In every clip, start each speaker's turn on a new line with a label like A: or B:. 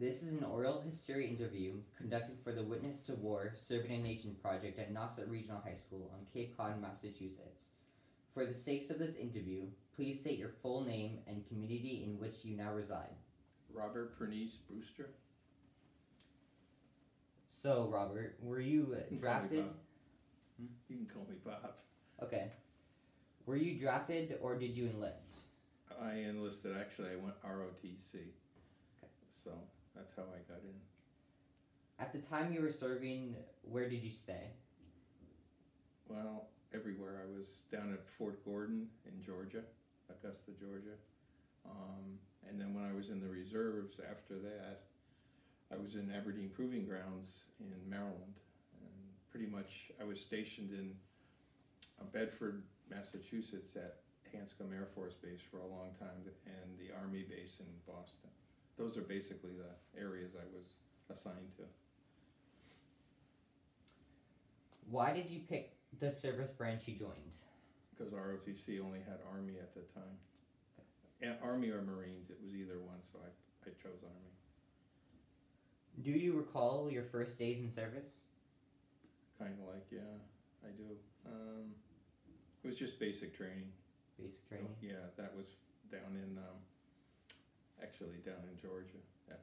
A: This is an oral history interview conducted for the Witness to War Serving a Nation project at Nauset Regional High School on Cape Cod, Massachusetts. For the sakes of this interview, please state your full name and community in which you now reside.
B: Robert Pernice Brewster.
A: So, Robert, were you drafted?
B: You can call me Bob.
A: Okay. Were you drafted or did you enlist?
B: I enlisted. Actually, I went ROTC.
A: Okay.
B: So that's how I got in.
A: At the time you were serving, where did you stay?
B: Well, everywhere. I was down at Fort Gordon in Georgia, Augusta, Georgia. And then when I was in the reserves after that, I was in Aberdeen Proving Grounds in Maryland. And pretty much I was stationed in Bedford, Massachusetts at Hanscom Air Force Base for a long time, and the Army base in Boston. Those are basically the areas I was assigned to.
A: Why did you pick the service branch you joined?
B: Because ROTC only had Army at the time. Army or Marines, it was either one, so I chose Army.
A: Do you recall your first days in service?
B: Kind of like, yeah, I do. It was just basic training.
A: Basic training?
B: Yeah, that was down in, actually down in Georgia at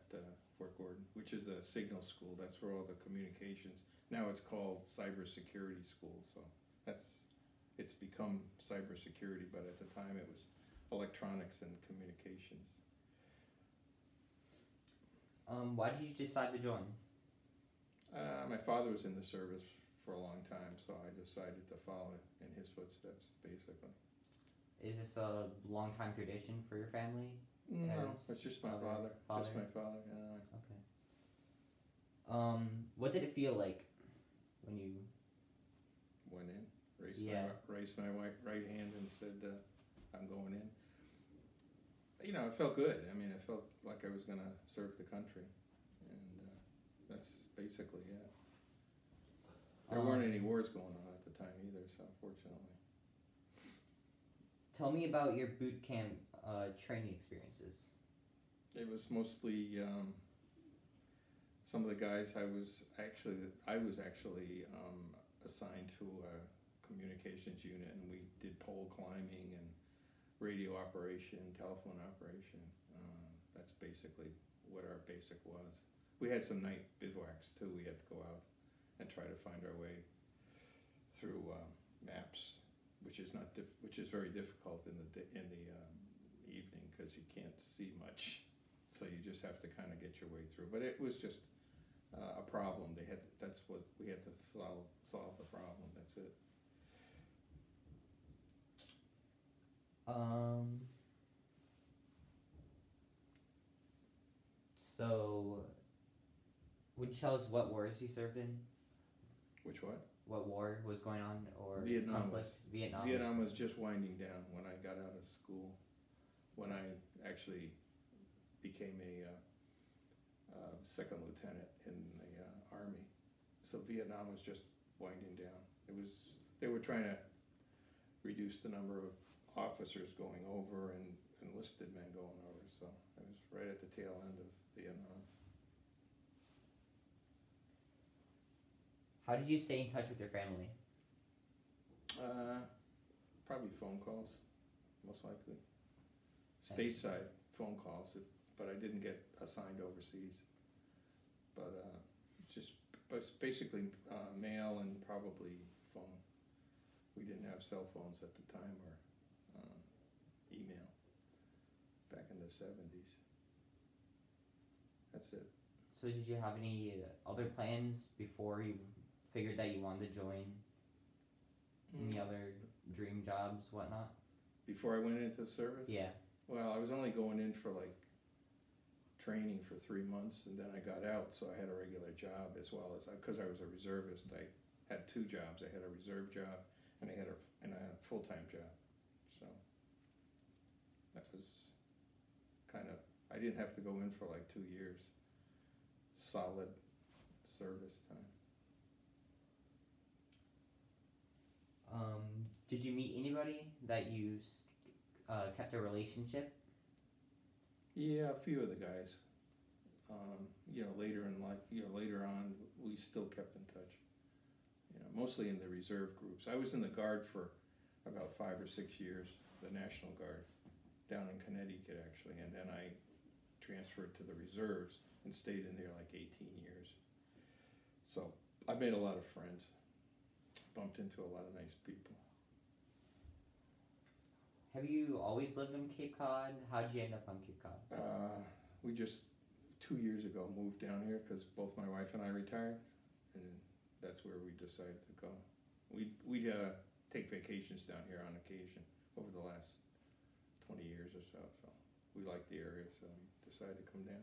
B: Fort Gordon, which is the signal school. That's where all the communications, now it's called cybersecurity school, so it's become cybersecurity, but at the time it was electronics and communications.
A: Why did you decide to join?
B: My father was in the service for a long time, so I decided to follow in his footsteps, basically.
A: Is this a long-time tradition for your family?
B: No, it's just my father. Just my father, yeah.
A: Okay. What did it feel like when you
B: went in? Raised my right hand and said, I'm going in. You know, it felt good. I mean, I felt like I was going to serve the country. And that's basically it. There weren't any wars going on at the time either, so fortunately.
A: Tell me about your boot camp training experiences.
B: It was mostly some of the guys I was actually assigned to a communications unit, and we did pole climbing and radio operation, telephone operation. That's basically what our basic was. We had some night bivouacs too. We had to go out and try to find our way through maps, which is very difficult in the evening because you can't see much. So you just have to kind of get your way through. But it was just a problem. We had to solve the problem. That's it.
A: So, would you tell us what wars you served in?
B: Which what?
A: What war was going on, or
B: Vietnam
A: conflict?
B: Vietnam was just winding down when I got out of school. When I actually became a second lieutenant in the Army. So Vietnam was just winding down. They were trying to reduce the number of officers going over and enlisted men going over. So I was right at the tail end of Vietnam.
A: How did you stay in touch with your family?
B: Probably phone calls, most likely. Stateside phone calls, but I didn't get assigned overseas. But just basically mail and probably phone. We didn't have cell phones at the time or email back in the 70s. That's it.
A: So did you have any other plans before you figured that you wanted to join? Any other dream jobs, whatnot?
B: Before I went into the service?
A: Yeah.
B: Well, I was only going in for like training for 3 months, and then I got out, so I had a regular job as well as, because I was a reservist, I had 2 jobs. I had a reserve job and I had a full-time job. So that was kind of, I didn't have to go in for like 2 years. Solid service time.
A: Did you meet anybody that you kept a relationship?
B: Yeah, a few of the guys. later in life, later on, we still kept in touch. Mostly in the reserve groups. I was in the Guard for about 5 or 6 years, the National Guard, down in Connecticut actually, and then I transferred to the reserves and stayed in there like 18 years. So I made a lot of friends, bumped into a lot of nice people.
A: Have you always lived in Cape Cod? How'd you end up on Cape Cod?
B: We just 2 years ago moved down here because both my wife and I retired, and that's where we decided to go. We take vacations down here on occasion over the last 20 years or so. So we like the area, so we decided to come down.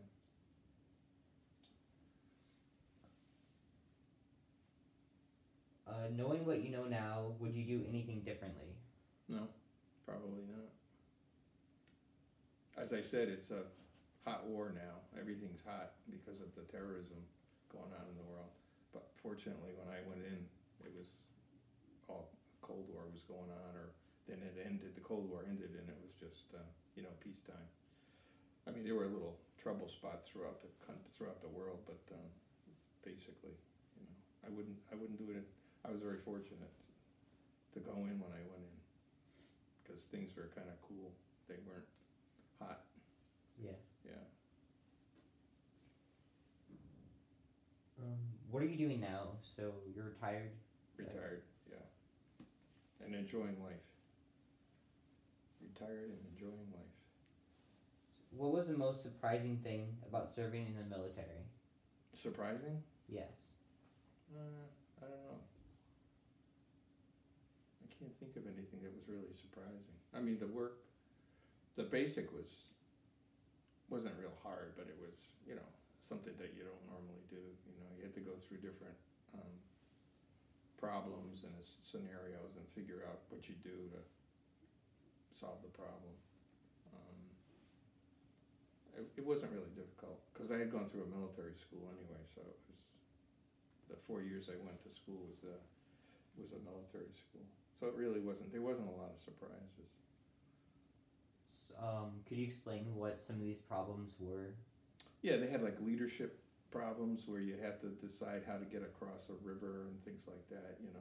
A: Knowing what you know now, would you do anything differently?
B: No, probably not. As I said, it's a hot war now. Everything's hot because of the terrorism going on in the world. But fortunately, when I went in, it was all Cold War was going on, or then it ended. The Cold War ended, and it was just peacetime. I mean, there were little trouble spots throughout the world, but basically, I wouldn't do it. I was very fortunate to go in when I went in because things were kind of cool. They weren't hot.
A: Yeah.
B: Yeah.
A: What are you doing now? So you're retired?
B: Retired, yeah. And enjoying life. Retired and enjoying life.
A: What was the most surprising thing about serving in the military?
B: Surprising?
A: Yes.
B: I don't know. I can't think of anything that was really surprising. I mean, the basic wasn't real hard, but it was, something that you don't normally do. You had to go through different problems and scenarios and figure out what you do to solve the problem. It wasn't really difficult because I had gone through a military school anyway, so it was the 4 years I went to school was a military school. So it really wasn't. There wasn't a lot of surprises.
A: Could you explain what some of these problems were?
B: Yeah, they had like leadership problems where you'd have to decide how to get across a river and things like that, and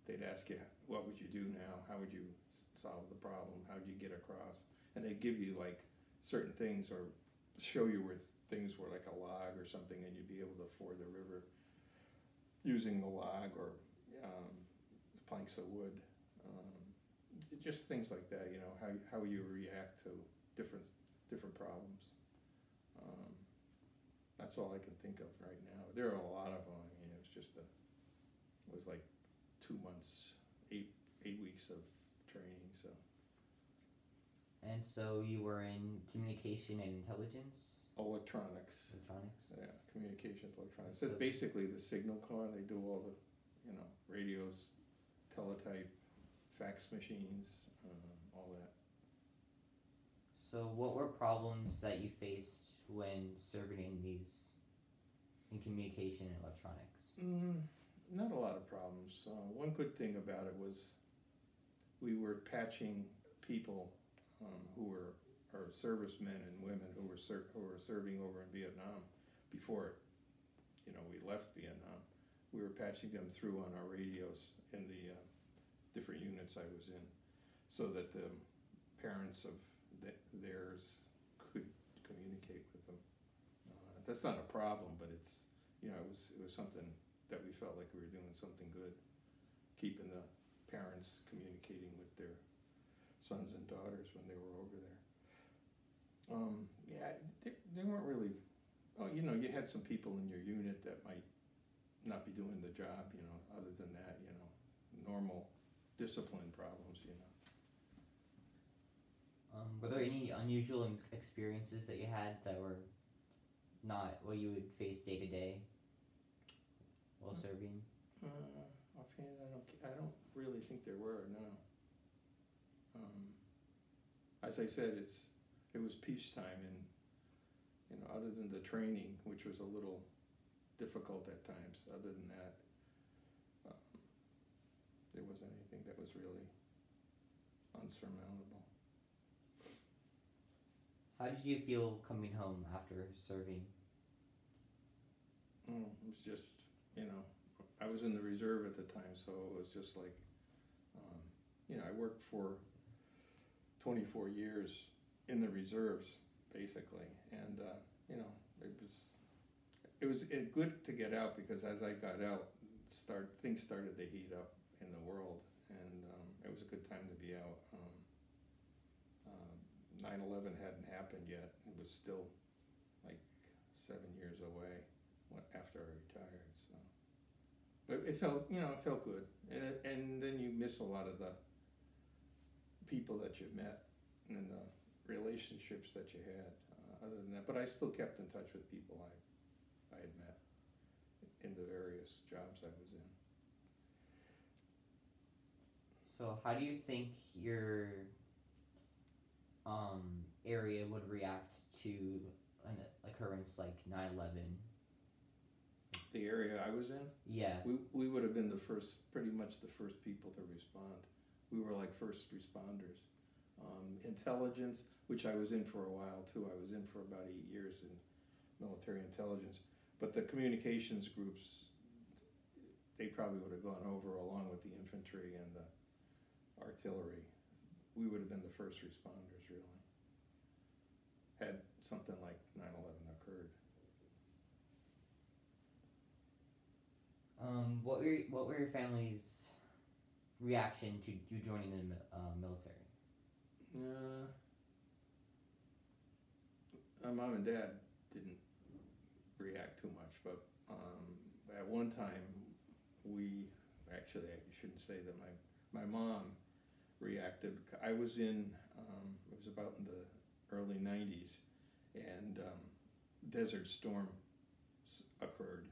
B: they'd ask you, what would you do now? How would you solve the problem? How would you get across? And they'd give you like certain things or show you where things were, like a log or something, and you'd be able to ford the river using the log or planks of wood. Just things like that, how you react to different problems. That's all I can think of right now. There are a lot of them. I mean, it was like 2 months, 8 weeks of training. So.
A: And so you were in communication and intelligence?
B: Electronics.
A: Electronics?
B: Yeah, communications, electronics.
A: So
B: It's basically the signal corps. They do all the, radios, teletype, fax machines, all that.
A: So what were problems that you faced when serving in communication and electronics?
B: Not a lot of problems. One good thing about it was we were patching people who were servicemen and women who were serving over in Vietnam before we left Vietnam. We were patching them through on our radios in the different units I was in, so that the parents of theirs could communicate with them. That's not a problem, but it's it was something that we felt like we were doing something good, keeping the parents communicating with their sons and daughters when they were over there. They weren't really. Oh, you had some people in your unit that might not be doing the job. Other than that, normal discipline problems.
A: Were there any unusual experiences that you had that were not what you would face day to day while serving?
B: Offhand, I don't really think there were. No. As I said, it was peacetime, and other than the training, which was a little difficult at times. Other than that, there wasn't anything that was really unsurmountable.
A: How did you feel coming home after serving?
B: it was just, I was in the reserve at the time, so it was just like, I worked for 24 years in the reserves, basically, and it was good to get out, because as I got out, things started to heat up in the world, and it was a good time to be out. 9/11 hadn't happened yet. It was still like 7 years away after I retired. So, but it felt good, and then you miss a lot of the people that you met and the relationships that you had. Other than that, but I still kept in touch with people I had met in the various jobs I was in.
A: So how do you think your area would react to an occurrence like 9/11?
B: The area I was in?
A: Yeah.
B: We would have been pretty much the first people to respond. We were like first responders. Intelligence, which I was in for a while too. I was in for about 8 years in military intelligence. But the communications groups, they probably would have gone over along with the infantry and the artillery. We would have been the first responders, really, had something like 9/11 occurred.
A: What were your family's reaction to you joining the military?
B: My mom and dad didn't react too much, but at one time I shouldn't say that my mom reacted. I was it was about in the early 90s, and Desert Storm occurred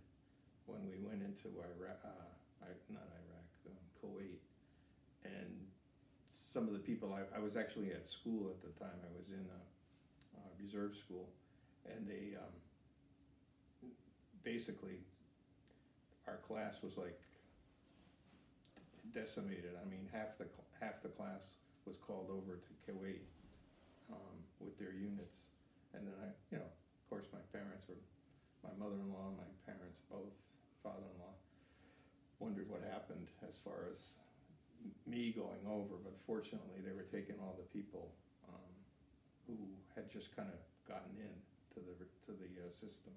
B: when we went into Kuwait, and some of the people, I was actually at school at the time. I was in a reserve school, and they basically, our class was like decimated. I mean, half the class was called over to Kuwait with their units, and then of course, my mother-in-law, my parents, both, father-in-law, wondered what happened as far as me going over, but fortunately they were taking all the people who had just kind of gotten in to the system,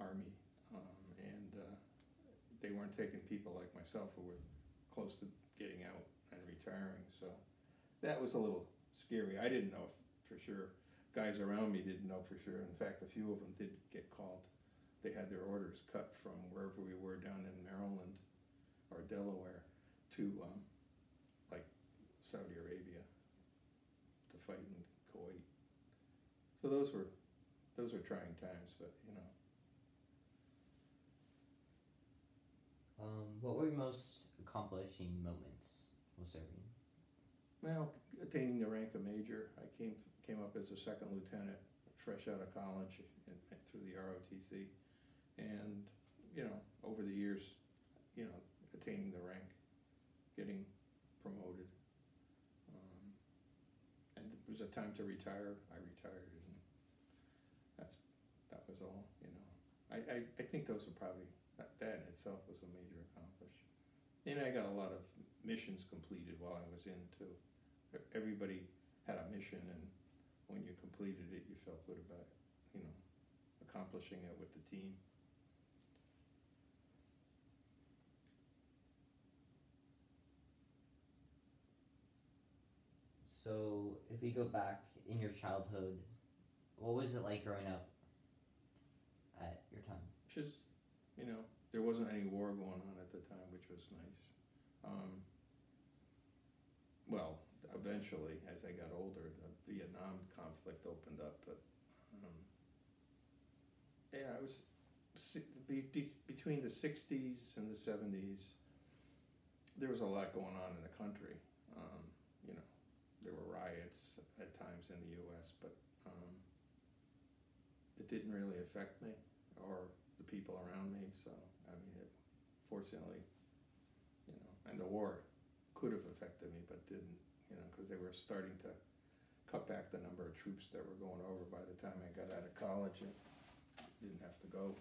B: Army, and they weren't taking people like myself who were close to getting out and retiring. So that was a little scary. I didn't know for sure. Guys around me didn't know for sure. In fact, a few of them did get called. They had their orders cut from wherever we were down in Maryland or Delaware to like Saudi Arabia to fight in Kuwait. So those were trying times, but
A: What were your most accomplishing moments while serving?
B: Well, attaining the rank of major. I came up as a second lieutenant, fresh out of college, and through the ROTC, and over the years, attaining the rank, getting promoted, and it was a time to retire. I retired, and that was all. I think those were probably, that in itself was a major accomplishment. And I got a lot of missions completed while I was in too. Everybody had a mission, and when you completed it, you felt good about accomplishing it with the team.
A: So if we go back in your childhood, what was it like growing up at your time?
B: Just, there wasn't any war going on at the time, which was nice. Well, eventually, as I got older, the Vietnam conflict opened up, but yeah, it was between the 60s and the 70s, there was a lot going on in the country. There were riots at times in the U.S., but it didn't really affect me or the people around me. So, I mean, fortunately, and the war could have affected me, but didn't, because they were starting to cut back the number of troops that were going over by the time I got out of college and didn't have to go.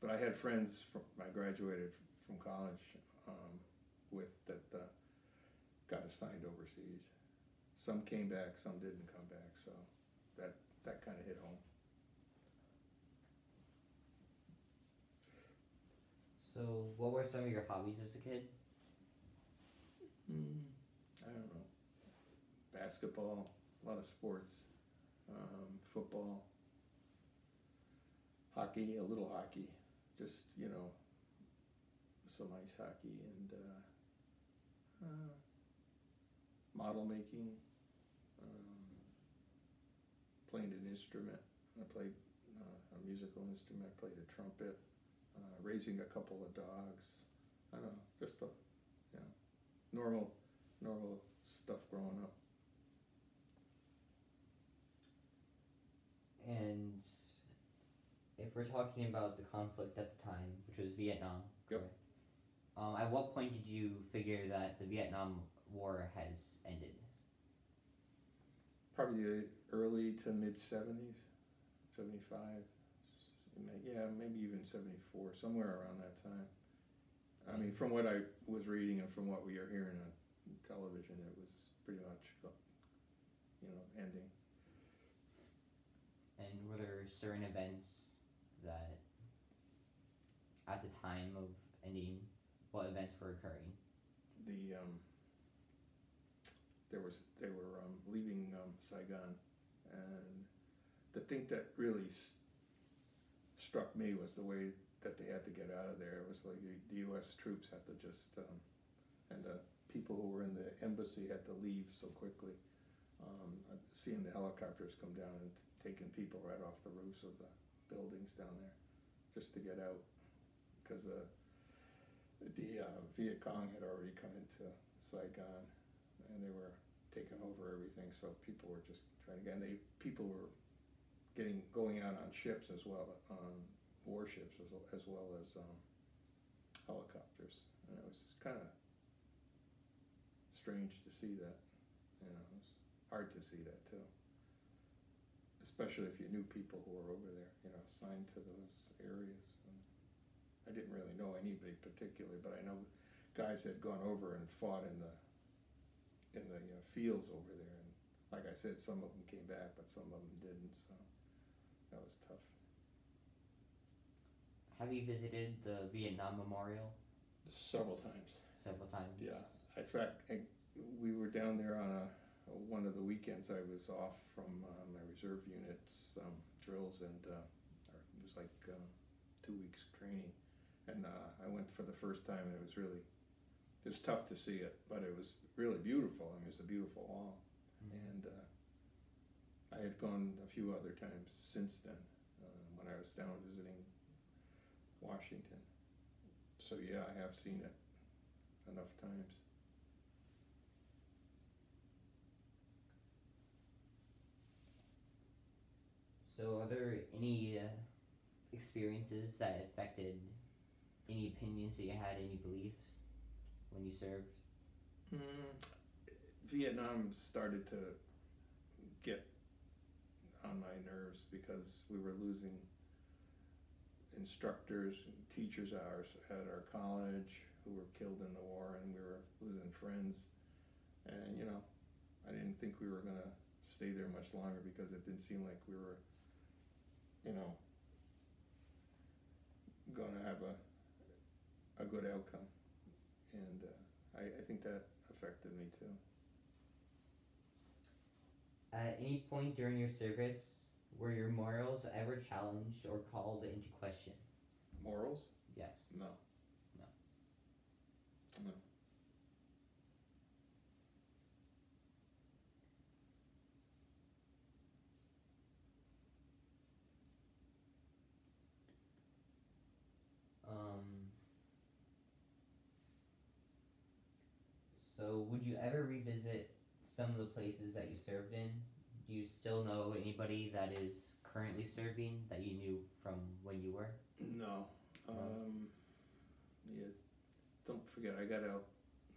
B: But I had friends I graduated from college with that got assigned overseas. Some came back, some didn't come back, so that kind of hit home.
A: So, what were some of your hobbies as a kid?
B: I don't know. Basketball, a lot of sports, football, hockey, a little hockey, just, some ice hockey, and model making, playing an instrument. I played a musical instrument, I played a trumpet, raising a couple of dogs. I don't know, just normal stuff growing up.
A: And if we're talking about the conflict at the time, which was Vietnam,
B: Yep.
A: correct? At what point did you figure that the Vietnam War has ended?
B: Probably the early to mid 70s, 75, yeah, maybe even 74, somewhere around that time. I mean, from what I was reading and from what we are hearing on television, it was pretty much, ending.
A: And were there certain events that, at the time of ending, what events were occurring?
B: They were leaving Saigon, and the thing that really struck me was the way that they had to get out of there. It was like the U.S. troops had to just, and the people who were in the embassy had to leave so quickly. Seeing the helicopters come down and taking people right off the roofs of the buildings down there just to get out, because the Viet Cong had already come into Saigon and they were taking over everything, so people were just trying to get, and people were going out on ships as well, warships as well as helicopters, and it was kind of strange to see that. It was hard to see that too, especially if you knew people who were over there, assigned to those areas. And I didn't really know anybody particularly, but I know guys had gone over and fought in the fields over there, and like I said, some of them came back, but some of them didn't, so that was tough.
A: Have you visited the Vietnam Memorial?
B: Several times.
A: Several times?
B: Yeah. In fact, we were down there on one of the weekends. I was off from my reserve unit's drills, and it was like 2 weeks training, and I went for the first time, and it was tough to see it, but it was really beautiful. I mean, it's a beautiful wall. And I had gone a few other times since then, when I was down visiting Washington. So yeah, I have seen it enough times.
A: So are there any experiences that affected any opinions that you had, any beliefs when you served?
B: Vietnam started to get on my nerves because we were losing instructors and teachers at our college who were killed in the war, and we were losing friends, and I didn't think we were going to stay there much longer because it didn't seem like we were going to have a good outcome, and I think that affected me too.
A: At any point during your service, were your morals ever challenged or called into question?
B: Morals?
A: Yes.
B: No. No.
A: So would you ever revisit some of the places that you served in? Do you still know anybody that is currently serving that you knew from when you were?
B: No. Yes. Don't forget, I got out.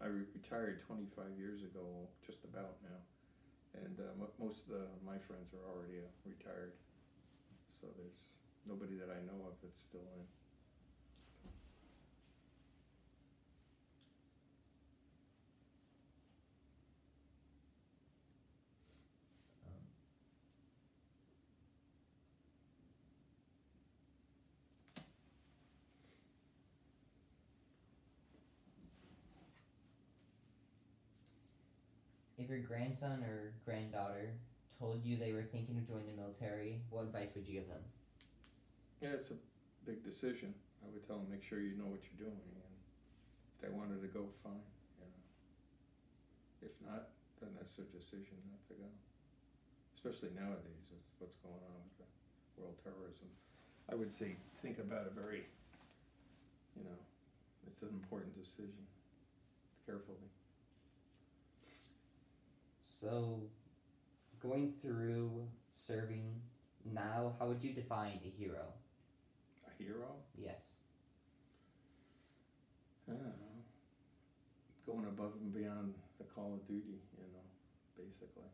B: I retired 25 years ago, just about now, and most of my friends are already retired. So there's nobody that I know of that's still in.
A: if your grandson or granddaughter told you they were thinking of joining the military, what advice would you give them?
B: Yeah, it's a big decision. I would tell them, make sure you know what you're doing, and if they wanted to go, fine, you know. If not, then that's their decision not to go. Especially nowadays with what's going on with the world terrorism. I would say think about it very, you know, it's an important decision, carefully.
A: So, going through serving now, how would you define a hero?
B: A hero?
A: Yes.
B: I don't know. Going above and beyond the call of duty, you know, basically.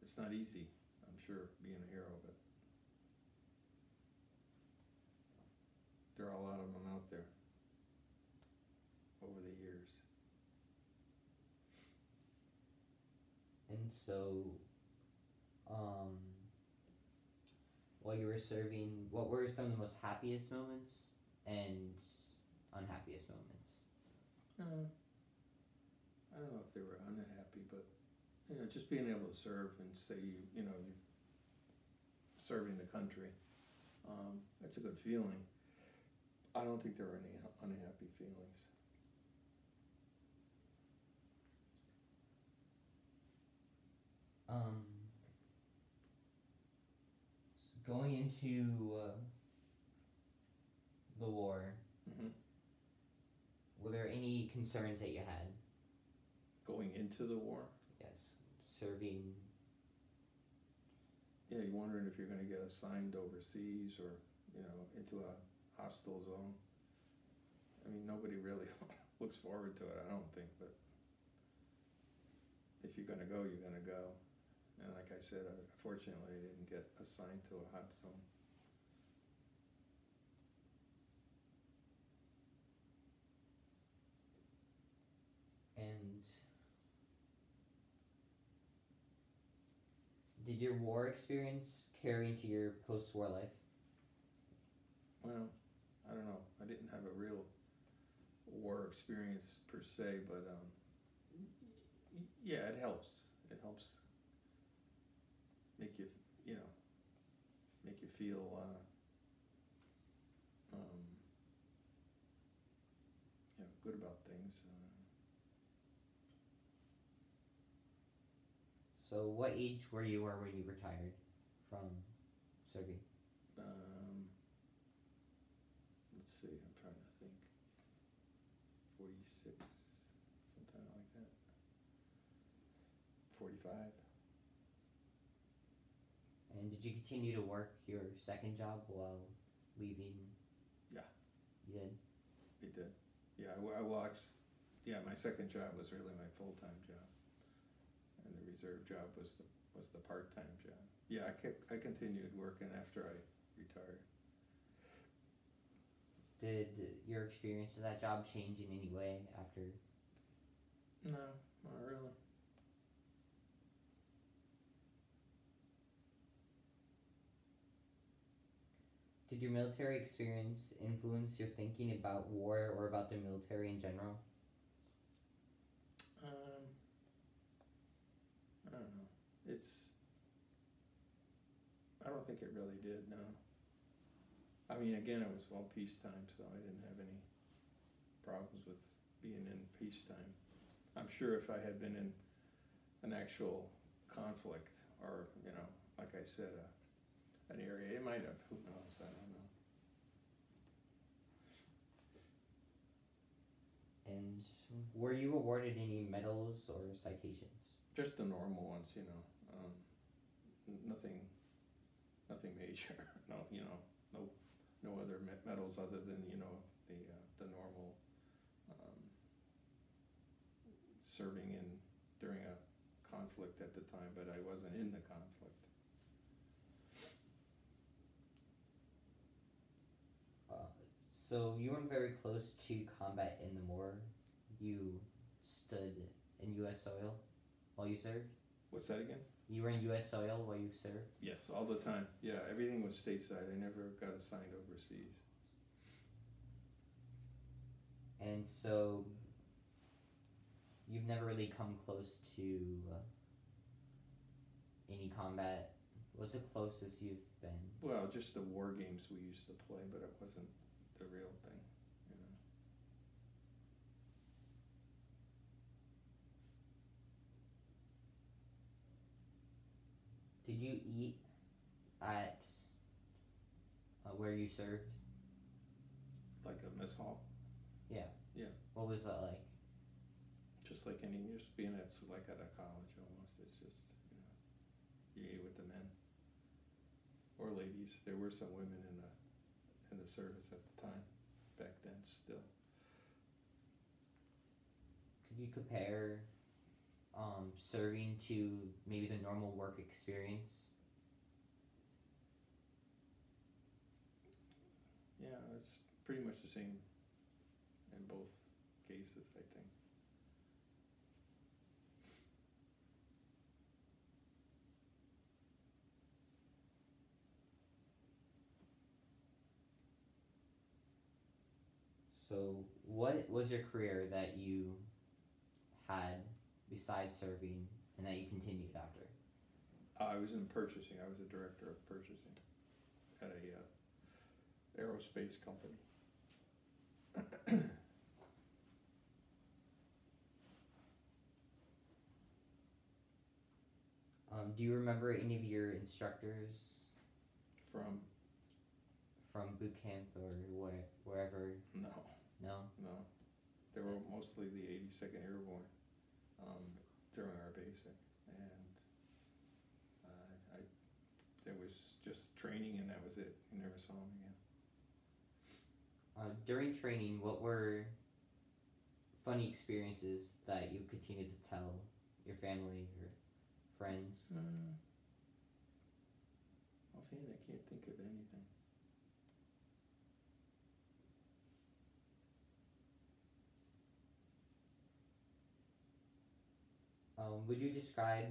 B: It's not easy, I'm sure, being a hero, but there are a lot of them out there over the years.
A: And so, while you were serving, what were some of the most happiest moments and unhappiest moments?
B: I don't know if they were unhappy, but you know, just being able to serve and say you know you're serving the country, that's a good feeling. I don't think there were any unhappy feelings.
A: So going into the war,
B: Mm-hmm.
A: were there any concerns that you had?
B: Going into the war?
A: Yes, serving.
B: Yeah, you're wondering if you're going to get assigned overseas or, you know, into a hostile zone. I mean, nobody really looks forward to it, I don't think, but if you're going to go, you're going to go. And like I said, fortunately, I didn't get assigned to a hot zone.
A: And did your war experience carry into your post-war life?
B: Well, I don't know. I didn't have a real war experience per se, but yeah, it helps. It helps make you, you know, make you feel you know, good about things.
A: So what age were you or when you retired from serving?
B: Let's see, I'm trying to think. 46, sometime like that. 45.
A: And did you continue to work your second job while leaving?
B: Yeah.
A: You did?
B: It did. Yeah, I watched. Yeah, my second job was really my full-time job, and the reserve job was the part-time job. Yeah, I continued working after I retired.
A: Did your experience of that job change in any way after?
B: No, not really.
A: Did your military experience influence your thinking about war or about the military in general?
B: I don't know. I don't think it really did, no. I mean, again, it was all peacetime, so I didn't have any problems with being in peacetime. I'm sure if I had been in an actual conflict or, you know, like I said, an area, it might have, who knows, I don't know.
A: And were you awarded any medals or citations?
B: Just the normal ones, you know, nothing major, no, you know, no other medals other than, you know, the normal serving during a conflict at the time, but I wasn't in the conflict.
A: So you weren't very close to combat in the war. You stood in U.S. soil while you served?
B: What's that again?
A: You were in U.S. soil while you served?
B: Yes, all the time. Yeah, everything was stateside. I never got assigned overseas.
A: And so you've never really come close to any combat. What's the closest you've been?
B: Well, just the war games we used to play, but it wasn't the real thing, you know.
A: Did you eat at where you served?
B: Like a mess hall,
A: Yeah.
B: Yeah.
A: What was that like?
B: just like any, just being at, like at a college almost. It's just, you know, you ate with the men or ladies. There were some women in the service at the time, back then still.
A: Could you compare serving to maybe the normal work experience?
B: Yeah, it's pretty much the same in both cases, I think.
A: So, what was your career that you had besides serving and that you continued after?
B: I was in purchasing. I was a director of purchasing at a aerospace company.
A: Do you remember any of your instructors
B: From
A: from boot camp or wherever?
B: no,
A: No?
B: they were mostly the 82nd Airborne during our basic, and there was just training, and that was it. You never saw them again.
A: During training, what were funny experiences that you continued to tell your family or friends?
B: Offhand, I can't think of anything.
A: Would you describe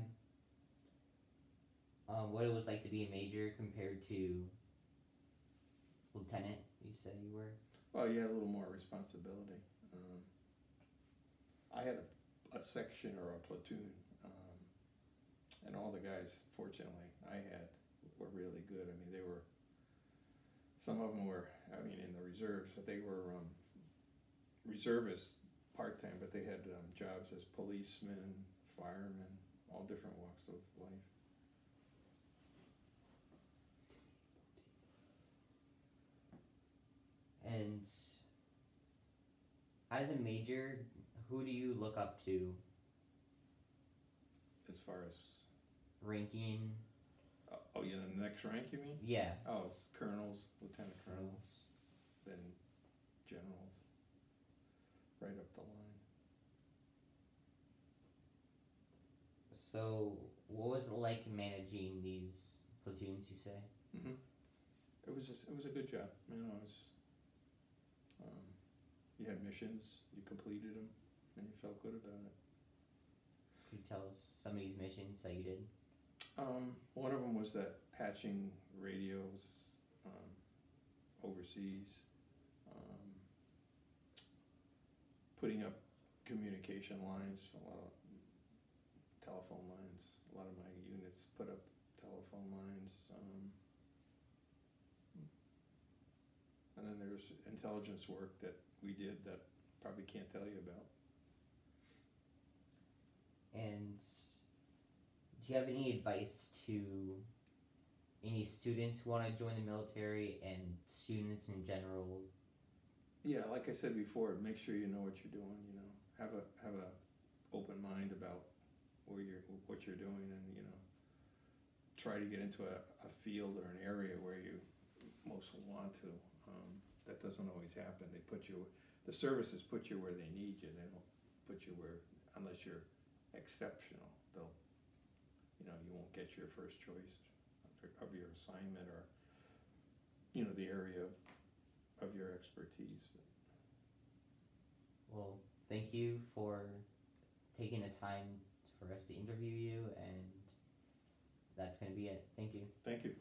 A: what it was like to be a major compared to lieutenant? You said you were.
B: Well, you had a little more responsibility. I had a section or a platoon, and all the guys, fortunately, I had were really good. I mean, some of them were, I mean, in the reserves, but they were reservists part-time, but they had jobs as policemen, firemen, all different walks of life.
A: And as a major, who do you look up to?
B: As far as
A: ranking?
B: Oh, yeah, the next rank, you mean?
A: Yeah.
B: Oh, it's colonels, lieutenant colonels, then generals, right up the line.
A: So, what was it like managing these platoons, you say?
B: Mm-hmm. It was a good job. You know, you had missions, you completed them, and you felt good about it.
A: Could you tell us some of these missions that you did?
B: One of them was that patching radios overseas, putting up communication lines, a lot of telephone lines. A lot of my units put up telephone lines. And then there's intelligence work that we did that probably can't tell you about.
A: And do you have any advice to any students who want to join the military and students in general?
B: Yeah, like I said before, make sure you know what you're doing. You know, have a open mind about what you're doing, and you know, try to get into a field or an area where you most want to. That doesn't always happen. The services put you where they need you. They don't put you where, unless you're exceptional, you won't get your first choice of your assignment or, the area of your expertise.
A: Well, thank you for taking the time for us to interview you, and that's going to be it. Thank you.
B: Thank you.